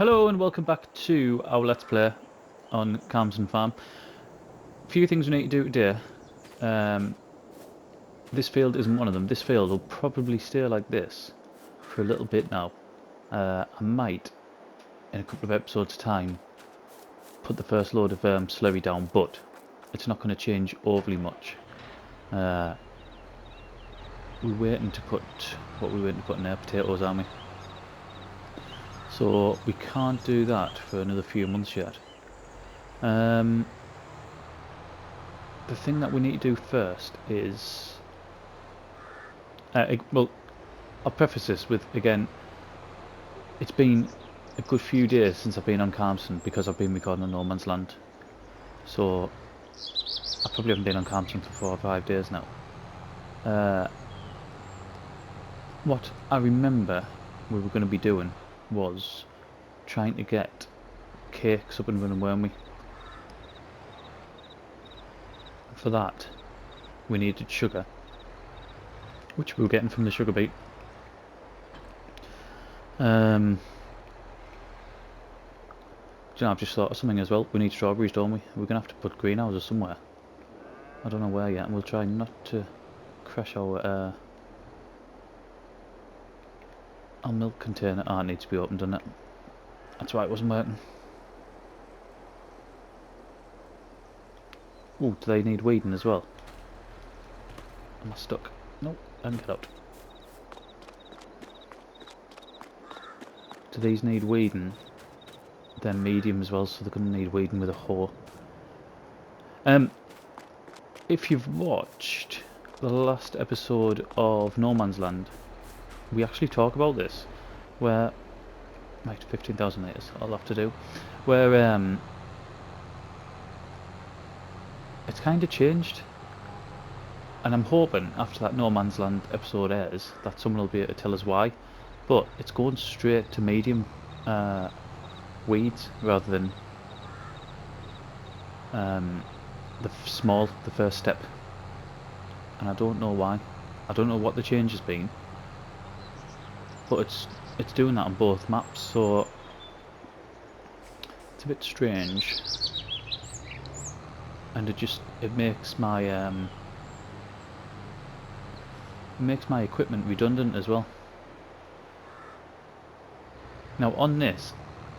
Hello and welcome back to our Let's Play on Calmsden Farm. A few things we need to do today. This field isn't one of them. This field will probably stay like this for a little bit now. I might, in a couple of episodes' time, put the first load of slurry down, but it's not going to change overly much. We're waiting to put, what we're waiting to put in there? Potatoes, aren't we? So we can't do that for another few months yet. The thing that we need to do first is... well, I'll preface this with, again, it's been a good few days since I've been on Calmsden because I've been recording on No Man's Land. So, I probably haven't been on Calmsden for 4 or 5 days now. What I remember we were going to be doing was trying to get cakes up and running, weren't we? For that, we needed sugar, which we were getting from the sugar beet. Do you know, I've just thought of something as well. We need strawberries, don't we? We're going to have to put greenhouses somewhere. I don't know where yet, and we'll try not to crash our milk container. Ah, it needs to be opened, doesn't it? That's why it wasn't working. Ooh, do they need weeding as well? Am I stuck? Nope, I can get out. Do these need weeding? They're medium as well, so they're going to need weeding with a hoe. If you've watched the last episode of No Man's Land, we actually talk about this, where... Right, 15,000 litres, I'll have to do. Where, it's kind of changed. And I'm hoping, after that No Man's Land episode airs, that someone will be able to tell us why. But it's going straight to medium weeds, rather than the first step. And I don't know why. I don't know what the change has been. But it's doing that on both maps, so it's a bit strange. And it makes my equipment redundant as well. Now on this,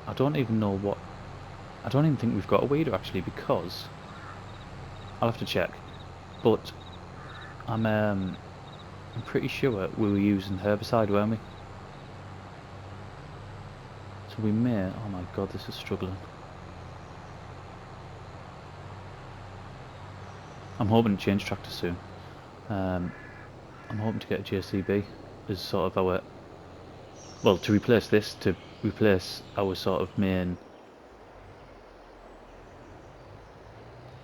I don't even think we've got a weeder actually, because I'll have to check, but I'm pretty sure we were using herbicide, weren't we? So we may... Oh my god, this is struggling. I'm hoping to change tractors soon. I'm hoping to get a JCB as sort of our... Well, to replace this, to replace our sort of main...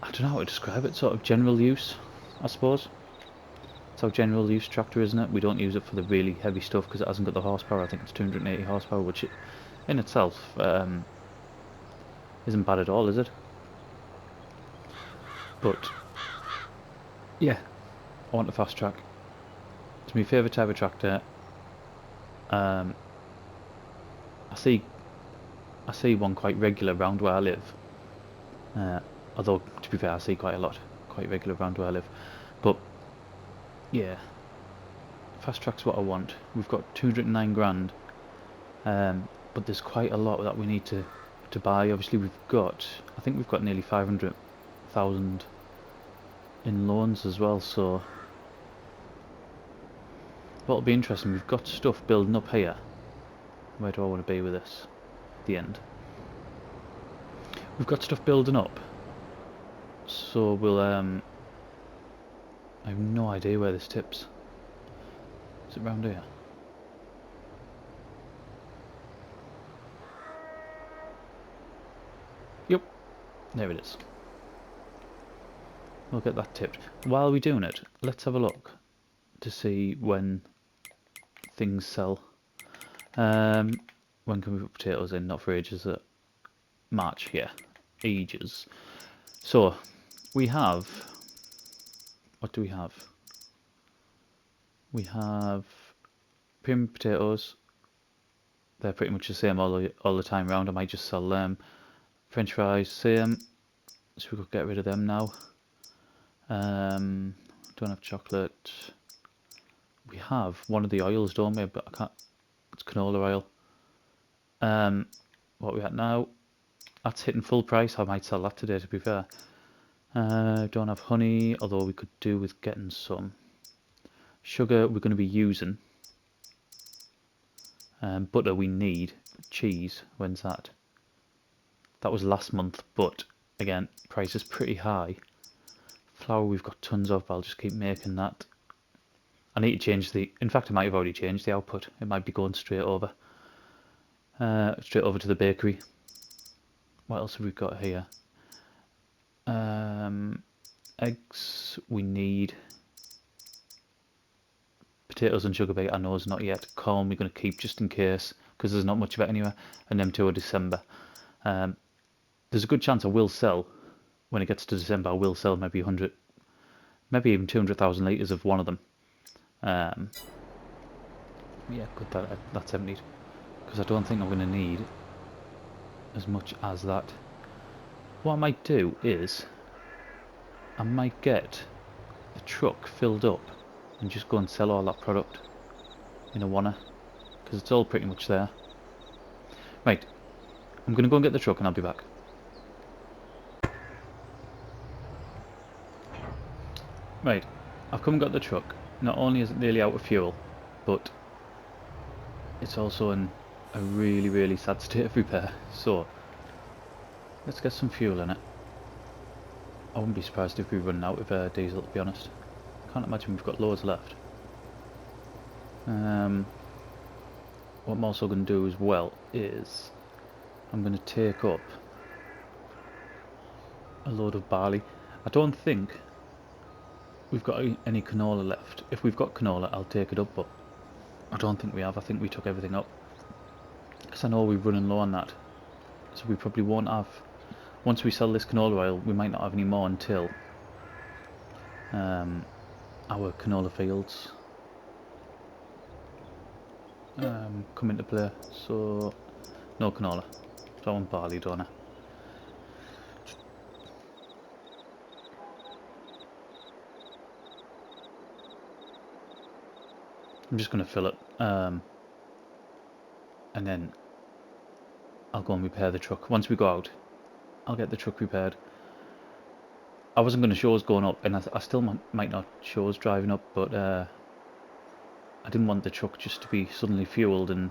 I don't know how to describe it, sort of general use, I suppose. It's our general use tractor, isn't it? We don't use it for the really heavy stuff because it hasn't got the horsepower. I think it's 280 horsepower, which in itself isn't bad at all, is it? But yeah, I want a fast track. It's my favourite type of tractor. I see one quite regular around where I live. Although, to be fair, I see quite regular around where I live. But yeah, fast track's what I want. We've got 209 grand, but there's quite a lot that we need to buy. Obviously, I think we've got nearly 500,000 in loans as well. So what'll be interesting, we've got stuff building up here. Where do I want to be with this? The end. We've got stuff building up, so we'll I have no idea where this tips. Is it round here? Yep, there it is. We'll get that tipped. While we're doing it, let's have a look to see when things sell. When can we put potatoes in? Not for ages. March, yeah, ages. So we have... What do we have? We have premium potatoes, they're pretty much the same all the time round. I might just sell them. French fries, same. So we could get rid of them now. Don't have chocolate. We have one of the oils, don't we? But I can't. It's canola oil. What we at now? That's hitting full price. I might sell that today, to be fair. Don't have honey, although we could do with getting some. Sugar we're going to be using. Butter we need. Cheese, when's that? That was last month, but again, price is pretty high. Flour we've got tons of, but I'll just keep making that. I need to change the, in fact I might have already changed the output. It might be going straight over to the bakery. What else have we got here? Eggs we need. Potatoes and sugar beet I know is not yet. Corn we're going to keep just in case, because there's not much of it anyway. And them two are December. There's a good chance I will sell, when it gets to December, I will sell maybe 100, maybe even 200,000 litres of one of them. Yeah, good, that's emptied. Because I don't think I'm going to need as much as that. What I might do is, I might get the truck filled up and just go and sell all that product in a wanna, because it's all pretty much there. Right, I'm going to go and get the truck and I'll be back. Right, I've come and got the truck. Not only is it nearly out of fuel, but it's also in a really, really sad state of repair. So, let's get some fuel in it. I wouldn't be surprised if we run out of diesel, to be honest. Can't imagine we've got loads left. What I'm also going to do as well is I'm going to take up a load of barley. I don't think we've got any canola left. If we've got canola, I'll take it up, but I don't think we have. I think we took everything up, because I know we're running low on that, so we probably won't have. Once we sell this canola oil, we might not have any more until our canola fields come into play. So no canola, so I want barley, don't I? I'm just going to fill it, and then I'll go and repair the truck. Once we go out, I'll get the truck repaired. I wasn't going to show us going up, and I still might not show us driving up, but I didn't want the truck just to be suddenly fueled and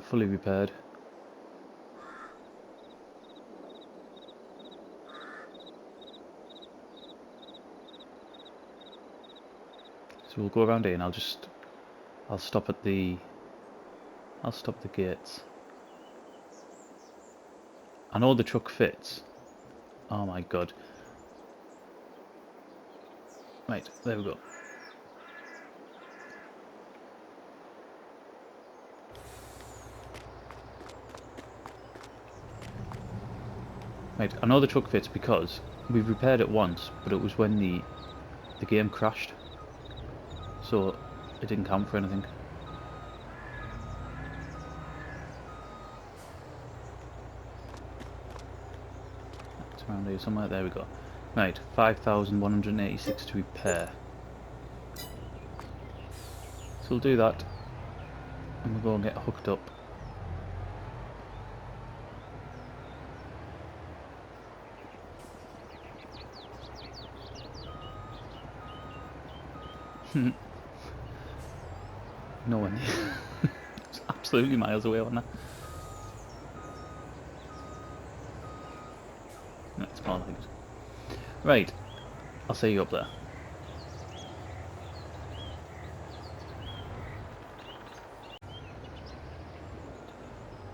fully repaired. So we'll go around here and I'll stop at the gates. I know the truck fits. Oh my god. Right, there we go. Right, I know the truck fits because we've repaired it once, but it was when the game crashed, so it didn't count for anything. It's around here somewhere. There we go. Right, 5,186 to repair. So we'll do that, and we'll go and get hooked up. No one. It's absolutely miles away on that. That's small things. Right, I'll see you up there.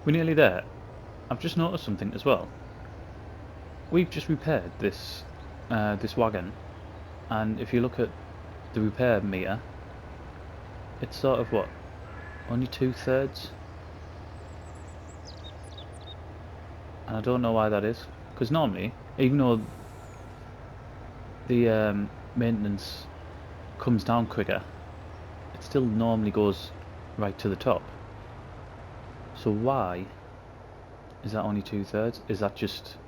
We're nearly there. I've just noticed something as well. We've just repaired this this wagon, and if you look at the repair meter, it's sort of what, only 2/3, and I don't know why that is, because normally, even though the maintenance comes down quicker, it still normally goes right to the top. So why is that only 2/3? Is that just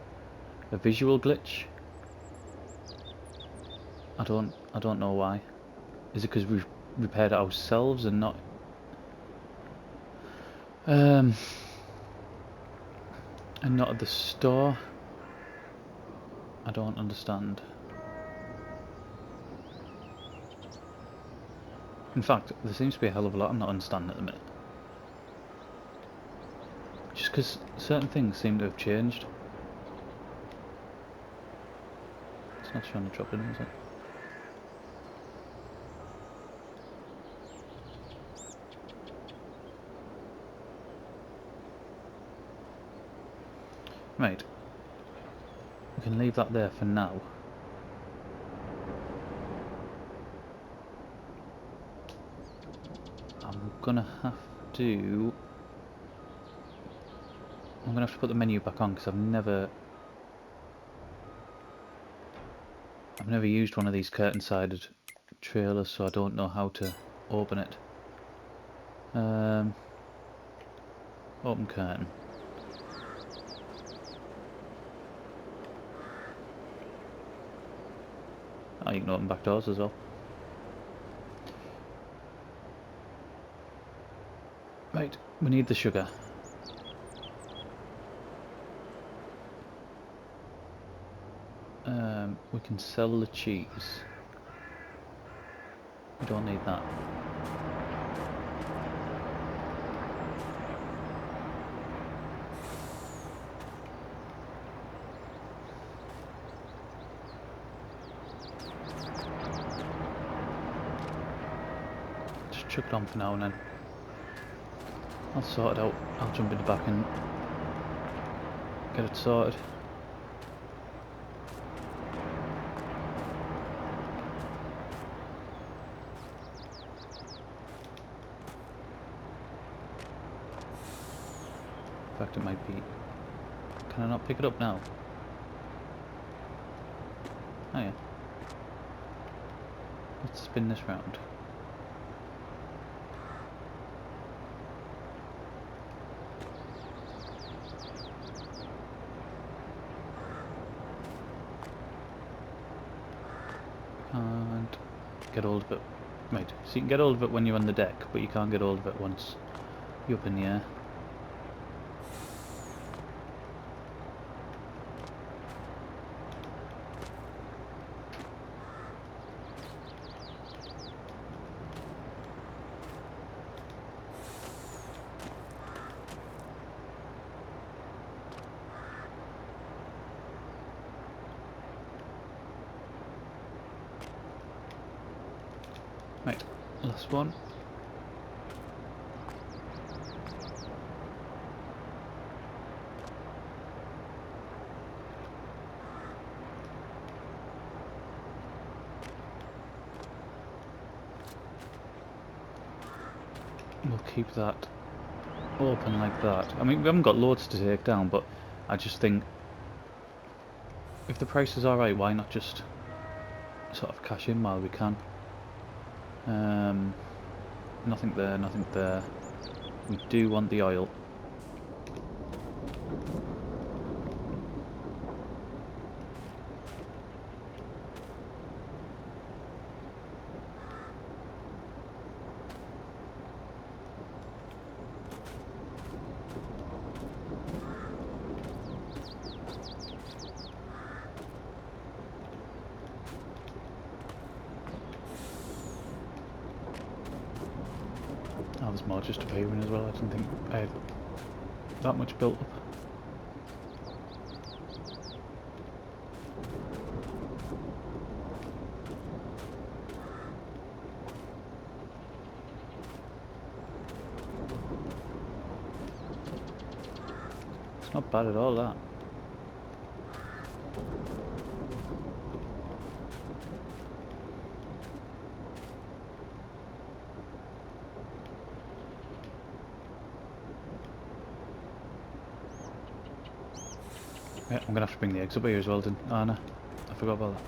a visual glitch? I don't know why. Is it because we've repaired it ourselves and not and not at the store? I don't understand. In fact, there seems to be a hell of a lot I'm not understanding at the minute. Just because certain things seem to have changed. It's not trying to drop in, is it? Right. We can leave that there for now. I'm gonna have to put the menu back on because I've never used one of these curtain-sided trailers, so I don't know how to open it. Open curtain. Oh, you can open back doors as well. Right, we need the sugar. We can sell the cheese. We don't need that. Just chuck it on for now and then I'll sort it out. I'll jump in the back and get it sorted. In fact, it might be... Can I not pick it up now? Oh yeah. Let's spin this round. And get hold of it. Right, so you can get hold of it when you're on the deck, but you can't get hold of it once you're up in the air. Right, last one. We'll keep that open like that. I mean, we haven't got loads to take down, but I just think if the price is alright, why not just sort of cash in while we can? Nothing there, nothing there. We do want the oil. Oh, there's more just appearing as well. I didn't think I had that much built up. It's not bad at all, that. Yeah, I'm gonna have to bring the eggs up here as well, didn't Anna? I forgot about that.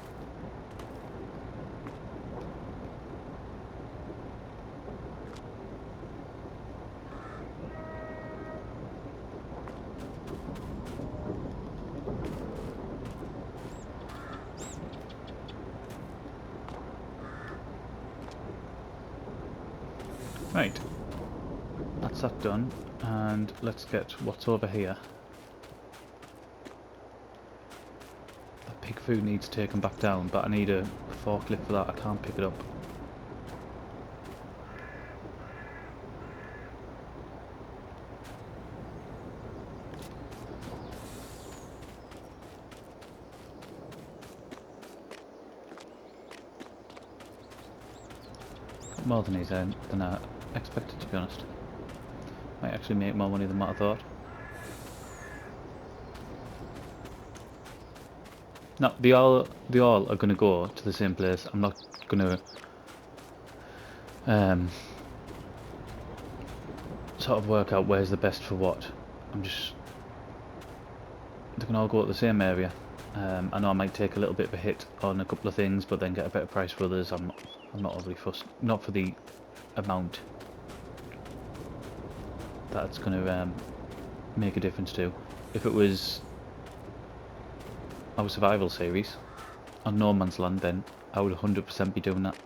Right, that's that done, and let's get what's over here. That pig food needs taken back down, but I need a forklift for that. I can't pick it up. More than than I expected, to be honest. Might actually make more money than what I thought. No, they all are going to go to the same place. I'm not going to sort of work out where's the best for what. They can all go to the same area. I know I might take a little bit of a hit on a couple of things, but then get a better price for others. I'm not overly fussed. Not for the amount that's going to make a difference to. If it was our survival series on No Man's Land, then I would 100% be doing that.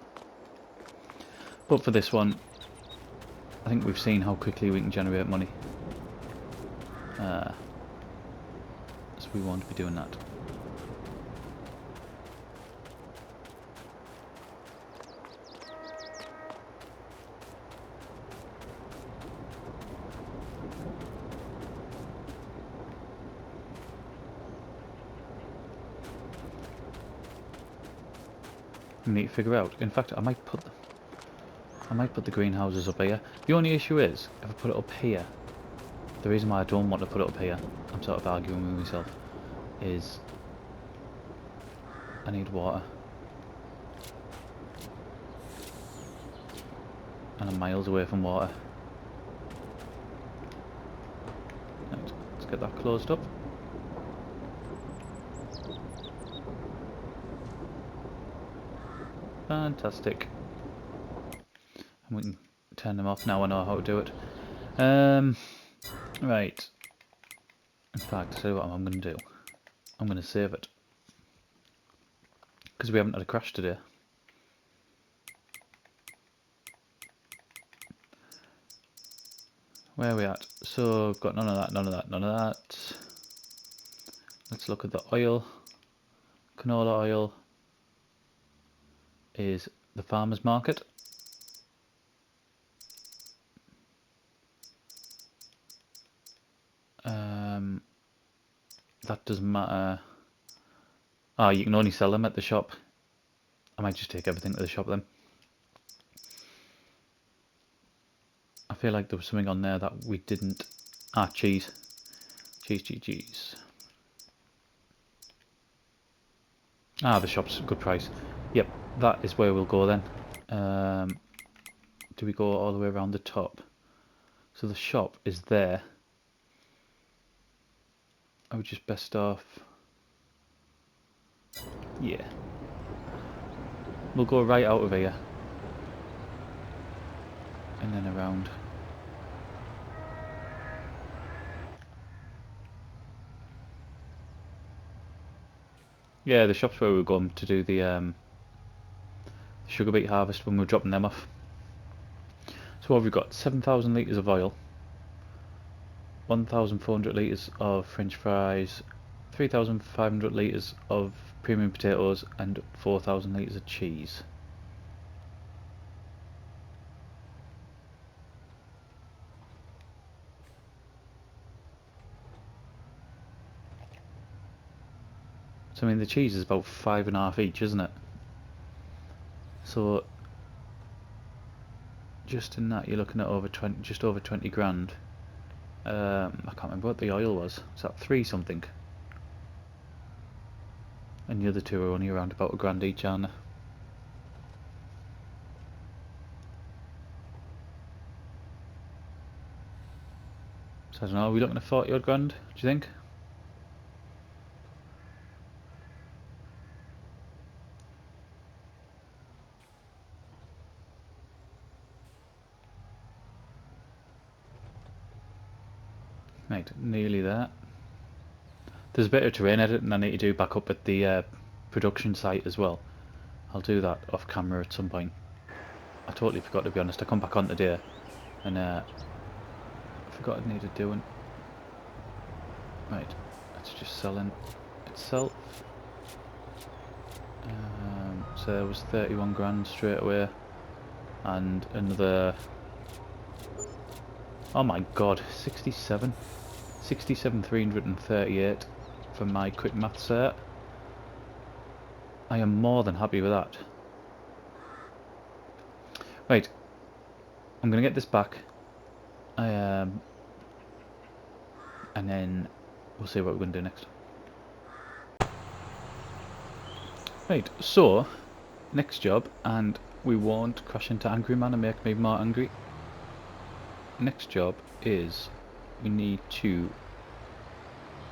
But for this one, I think we've seen how quickly we can generate money. So we won't be doing that. We need to figure out. In fact, I might put the greenhouses up here. The only issue is, if I put it up here, the reason why I don't want to put it up here, I'm sort of arguing with myself, is I need water. And I'm miles away from water. Right, let's get that closed up. Fantastic. And we can turn them off now. I know how to do it. Right. In fact, I'll tell you what I'm going to do. I'm going to save it. Because we haven't had a crash today. Where are we at? So, I've got none of that, none of that, none of that. Let's look at the oil. Canola oil is the farmer's market. That doesn't matter. Ah, you can only sell them at the shop. I might just take everything to the shop then. I feel like there was something on there that we didn't. Ah, cheese. Cheese. Ah, the shop's a good price. Yep, that is where we'll go then. Do we go all the way around the top? So the shop is there. I would just best off. Yeah. We'll go right out of here. And then around. Yeah, the shop's where we're going to do the sugar beet harvest when we're dropping them off. So what have we got? 7,000 litres of oil. 1,400 litres of French fries. 3,500 litres of premium potatoes and 4,000 litres of cheese. So I mean the cheese is about 5.5 each, isn't it? So just in that you're looking at just over 20 grand. I can't remember what the oil was. Is that 3 something? And the other two are only around about £1 each, aren't they? So I don't know, are we looking at 40 odd grand, do you think? Right, nearly there. There's a bit of terrain editing I need to do back up at the production site as well. I'll do that off camera at some point. I totally forgot, to be honest. I come back on today and forgot it needed doing. Right, let's just sell in itself. So there was 31 grand straight away, and another, oh my god, 67,338 for my quick maths set. I am more than happy with that. Right, I'm gonna get this back, and then we'll see what we're gonna do next. Right, so next job, and we won't crash into Angry Man and make me more angry. Next job is we need to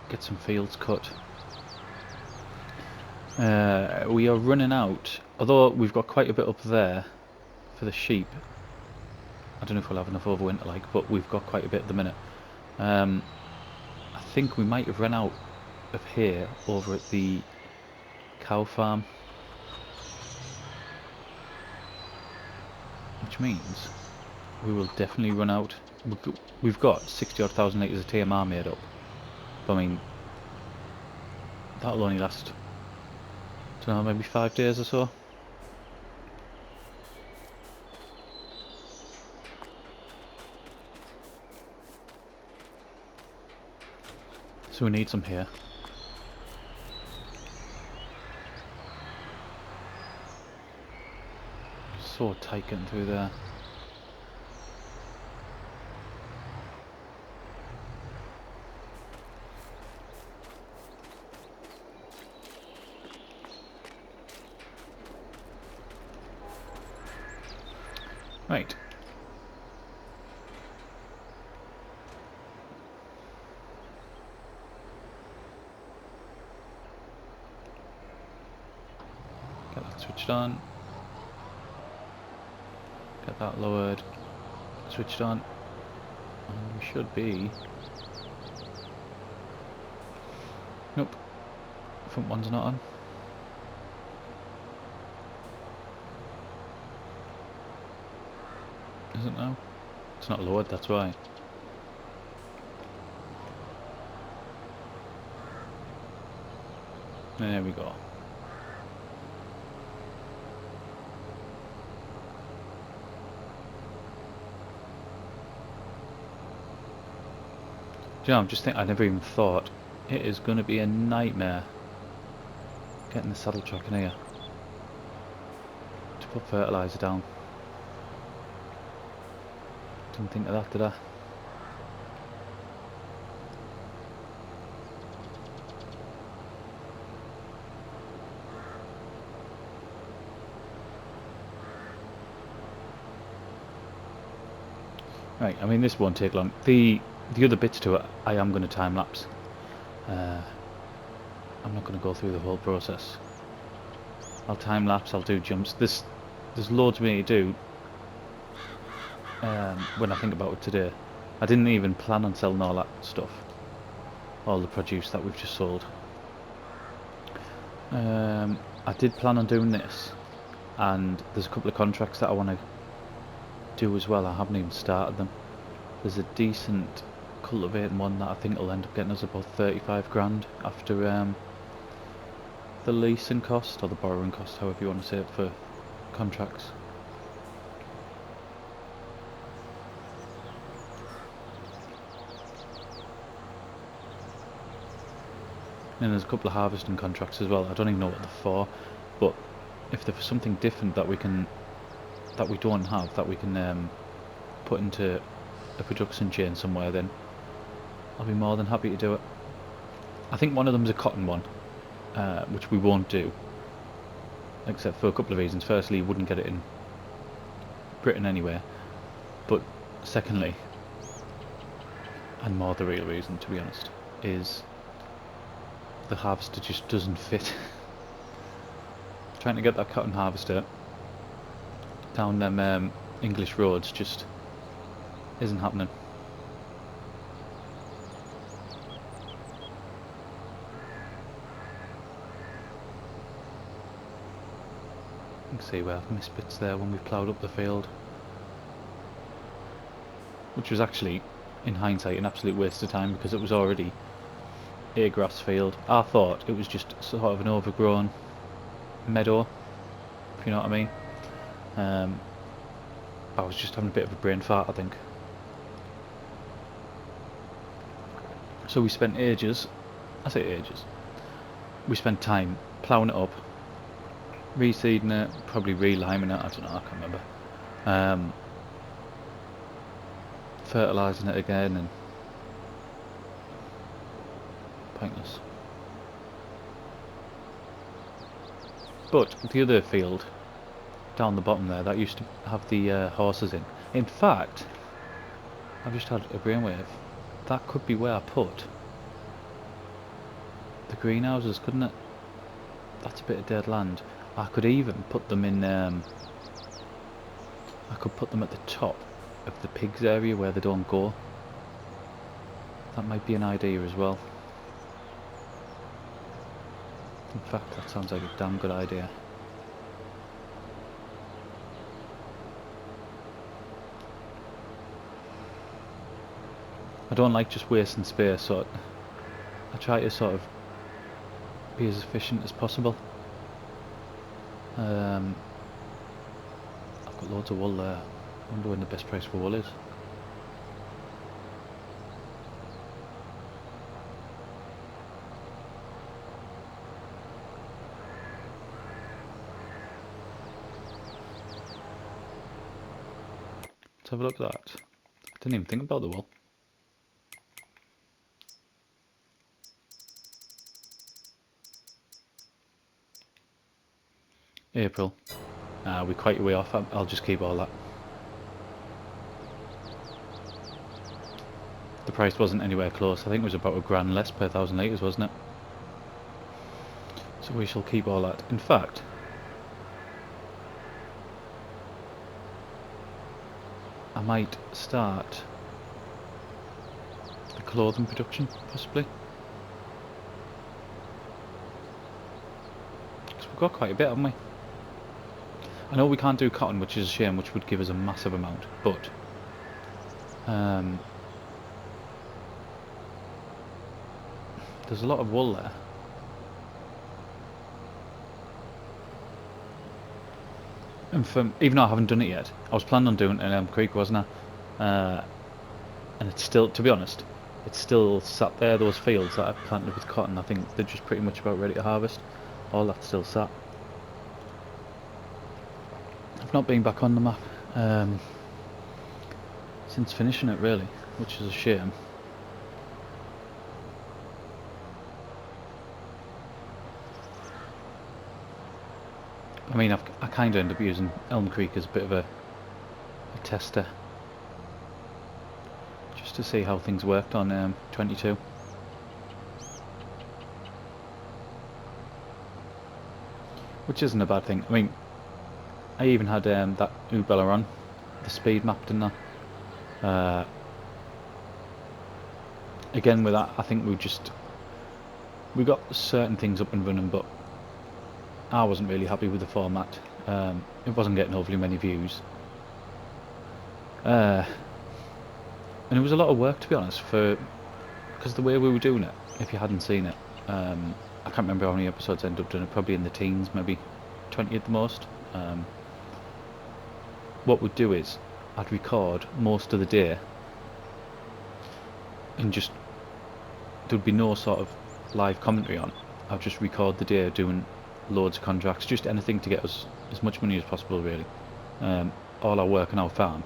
get some fields cut. We are running out, although we've got quite a bit up there for the sheep. I don't know if we'll have enough over winter, like, but we've got quite a bit at the minute. I think we might have run out of hay over at the cow farm, which means we will definitely run out. We've got 60 odd thousand litres of TMR made up, but I mean, that'll only last, I don't know, maybe 5 days or so. So we need some here. So tight getting through there. Right. Get that switched on. Get that lowered. Switched on. And we should be... Nope. Front one's not on. Is it now? It's not lowered, that's why. There we go. Do you know, I'm just thinking, I never even thought, it is going to be a nightmare getting the saddle truck in here to put fertiliser down. Didn't think of that, did I? Right, I mean this won't take long. The other bits to it, I am going to time lapse. I'm not going to go through the whole process. I'll time lapse, I'll do jumps. There's loads for me to do. When I think about it today, I didn't even plan on selling all that stuff, all the produce that we've just sold. I did plan on doing this, and there's a couple of contracts that I want to do as well. I haven't even started them. There's a decent cultivating one that I think will end up getting us about 35 grand after the leasing cost, or the borrowing cost, however you want to say it, for contracts. And there's a couple of harvesting contracts as well. I don't even know what they're for, but if they're for something different that we don't have, that we can put into a production chain somewhere, then I'll be more than happy to do it. I think one of them's a cotton one, which we won't do, except for a couple of reasons. Firstly, you wouldn't get it in Britain anyway, but secondly, and more the real reason, to be honest, is the harvester just doesn't fit. Trying to get that cotton harvester down them English roads just isn't happening. You can see where I've missed bits there when we ploughed up the field, which was actually, in hindsight, an absolute waste of time because it was already a grass field. I thought it was just sort of an overgrown meadow, if you know what I mean. I was just having a bit of a brain fart, I think. So we spent ages, I say ages, we spent time ploughing it up, reseeding it, probably reliming it, I don't know, I can't remember. Fertilising it again, and pointless. But the other field down the bottom there, that used to have the horses in fact, I've just had a brainwave, that could be where I put the greenhouses, couldn't it? That's a bit of dead land. I could even put them in, I could put them at the top of the pigs area where they don't go. That might be an idea as well. In fact, that sounds like a damn good idea. I don't like just wasting space, so I try to sort of be as efficient as possible. I've got loads of wool there. I wonder when the best price for wool is. Let's have a look at that. I didn't even think about the wool. April. We're quite a way off. I'll just keep all that. The price wasn't anywhere close. I think it was about £1,000 less per 1,000 litres, wasn't it? So we shall keep all that. In fact, I might start the clothing production, possibly. Because we've got quite a bit, haven't we? I know we can't do cotton, which is a shame, which would give us a massive amount, but there's a lot of wool there. And even though I haven't done it yet, I was planning on doing it in Elm Creek, wasn't I? And it's still, to be honest, it's still sat there, those fields that I planted with cotton. I think they're just pretty much about ready to harvest. All that's still sat. I've not been back on the map since finishing it, really, which is a shame. I mean, I kind of end up using Elm Creek as a bit of a tester, just to see how things worked on 22. Which isn't a bad thing. I mean, I even had that Ubella on, the speed map, didn't I? Again with that, I think we got certain things up and running, but I wasn't really happy with the format. It wasn't getting overly many views. And it was a lot of work, to be honest, because the way we were doing it, if you hadn't seen it, I can't remember how many episodes I ended up doing it, probably in the teens, maybe 20 at the most. What we'd do is, I'd record most of the day, and just, there'd be no sort of live commentary on. I'd just record the day doing loads of contracts, just anything to get us as much money as possible, really. All our work on our farm.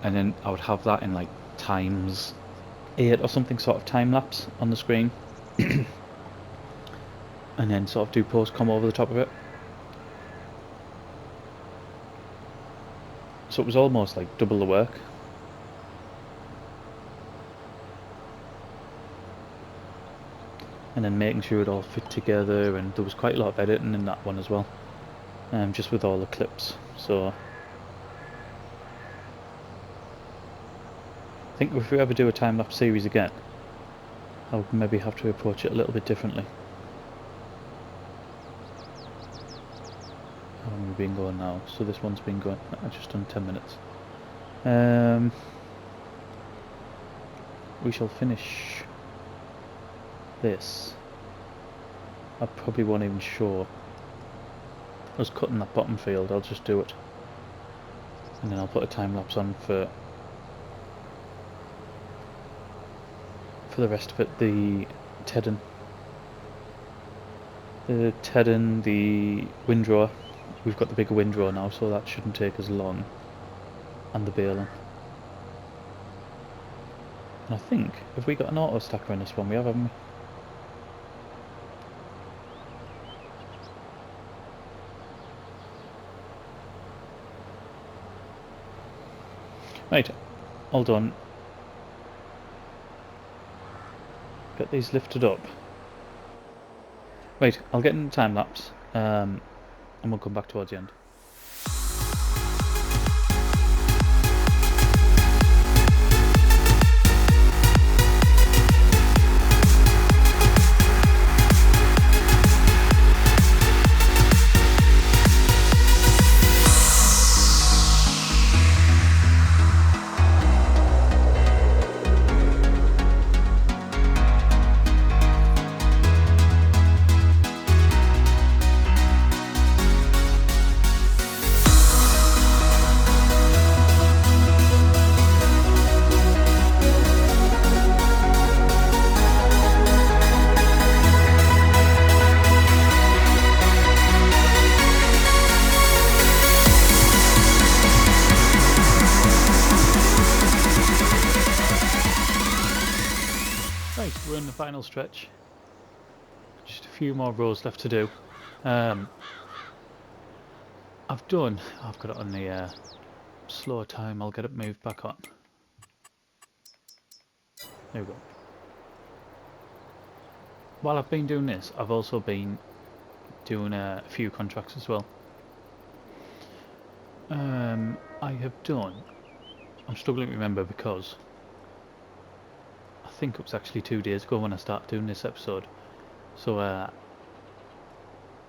And then I would have that in like ×8 or something, sort of time lapse on the screen. And then sort of do post-com over the top of it. So it was almost like double the work. And then making sure it all fit together, and there was quite a lot of editing in that one as well, just with all the clips. So I think if we ever do a time-lapse series again, I would maybe have to approach it a little bit differently. How long have we been going now? So this one's been going just under 10 minutes. We shall finish this. I probably won't even show us cutting that bottom field. I'll just do it, and then I'll put a time lapse on for the rest of it. The tedding, the windrower. We've got the bigger windrower now, so that shouldn't take as long. And the baling. And I think, have we got an auto stacker in this one? We have, haven't we? Right, all done. Get these lifted up. Right, I'll get in time lapse, and we'll come back towards the end. We're in the final stretch. Just a few more rows left to do. I've got it on the slow time. I'll get it moved back up. There we go. While I've been doing this, I've also been doing a few contracts as well. I have done, I'm struggling to remember because I think it was actually 2 days ago when I started doing this episode. So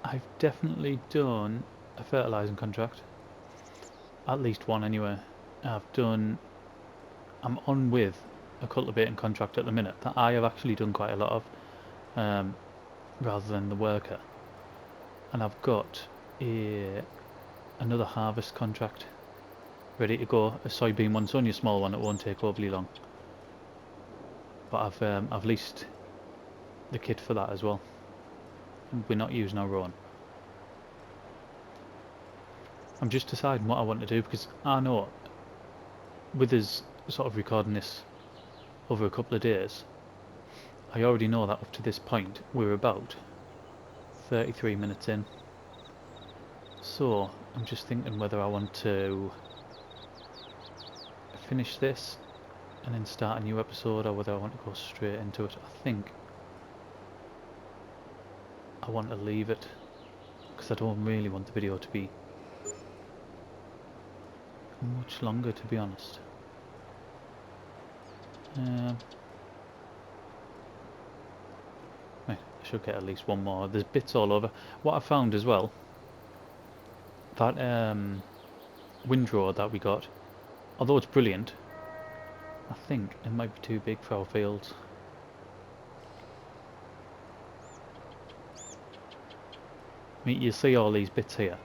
I've definitely done a fertilising contract, at least one anyway. I'm on with a cultivating contract at the minute that I have actually done quite a lot of, rather than the worker. And I've got another harvest contract ready to go, a soybean one. It's only a small one, it won't take overly long. But I've leased the kit for that as well. We're not using our own. I'm just deciding what I want to do, because I know with us sort of recording this over a couple of days, I already know that up to this point we're about 33 minutes in. So I'm just thinking whether I want to finish this and then start a new episode, or whether I want to go straight into it. I think I want to leave it, because I don't really want the video to be much longer, to be honest. Right, I should get at least one more. There's bits all over. What I found as well, that windrower that we got, although it's brilliant, I think it might be too big for our fields. I mean, you see all these bits here.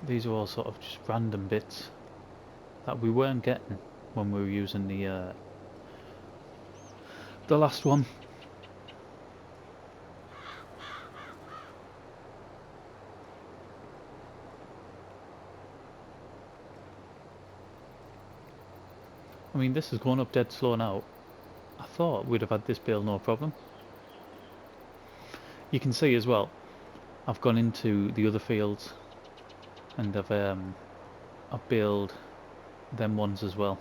These are all sort of just random bits that we weren't getting when we were using the last one. I mean, this is going up dead slow now. I thought we'd have had this bale no problem. You can see as well, I've gone into the other fields and I've baled them ones as well.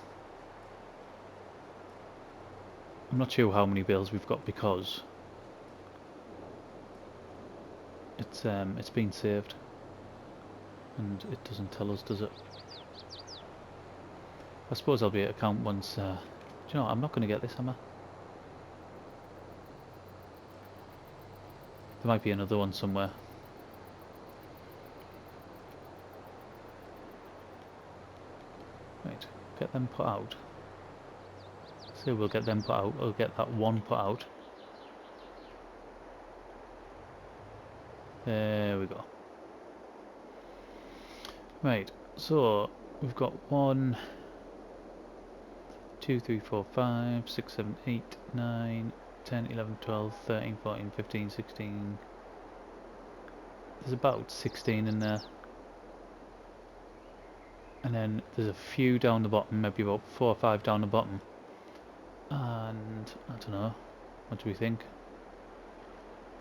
I'm not sure how many bales we've got, because it's been saved and it doesn't tell us, does it? I suppose I'll be able to count once. Do you know what? I'm not going to get this, am I? There might be another one somewhere. get them put out. So we'll get them put out. We'll get that one put out. There we go. Right, so we've got 1, 2, 3, 4, 5, 6, 7, 8, 9, 10, 11, 12, 13, 14, 15, 16. There's about 16 in there. And then there's a few down the bottom, maybe about 4 or 5 down the bottom. And I don't know, what do we think?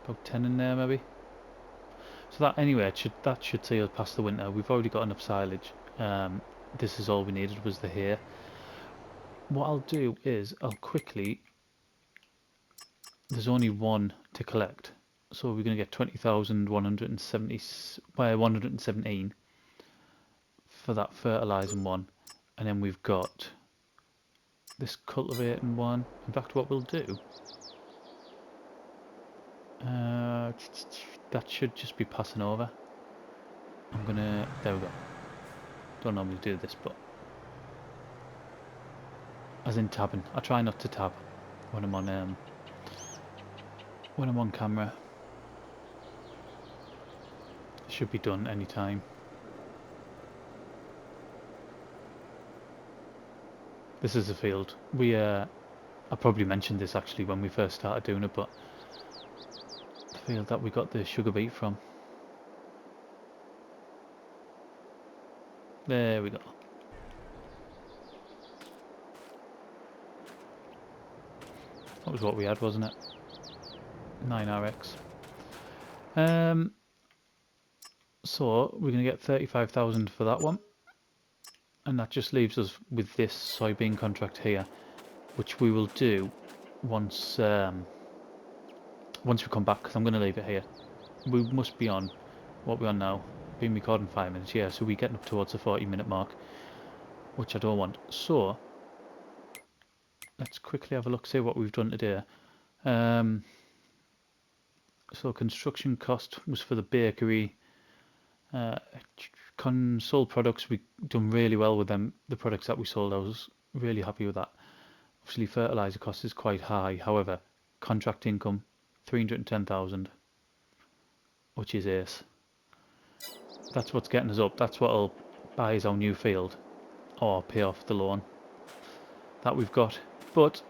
About 10 in there maybe? So that anyway, that should see us past the winter. We've already got enough silage. This is all we needed was the hay. What I'll do is I'll quickly. There's only one to collect, so we're going to get 20,170 by 117 for that fertilising one, and then we've got this cultivating one. In fact, what we'll do. That should just be passing over. I'm gonna. There we go. Don't normally do this, but as in tabbing. I try not to tab when I'm on camera. It should be done any time. This is the field. I probably mentioned this actually when we first started doing it, but the field that we got the sugar beet from. There we go. That was what we had, wasn't it? 9RX. So we're going to get 35,000 for that one, and that just leaves us with this soybean contract here, which we will do once we come back, because I'm going to leave it here. We must be on what we're on now. Been recording 5 minutes, yeah, so we're getting up towards the 40-minute mark, which I don't want. So let's quickly have a look, see what we've done today. So construction cost was for the bakery. Sold products, we done really well with them. The products that we sold, I was really happy with that. Obviously fertilizer cost is quite high, however contract income 310,000, which is ace. That's what's getting us up. That's what'll buy us our new field or pay off the loan that we've got. But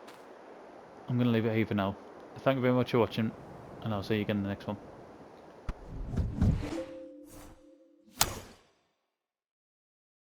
I'm going to leave it here for now. Thank you very much for watching, and I'll see you again in the next one.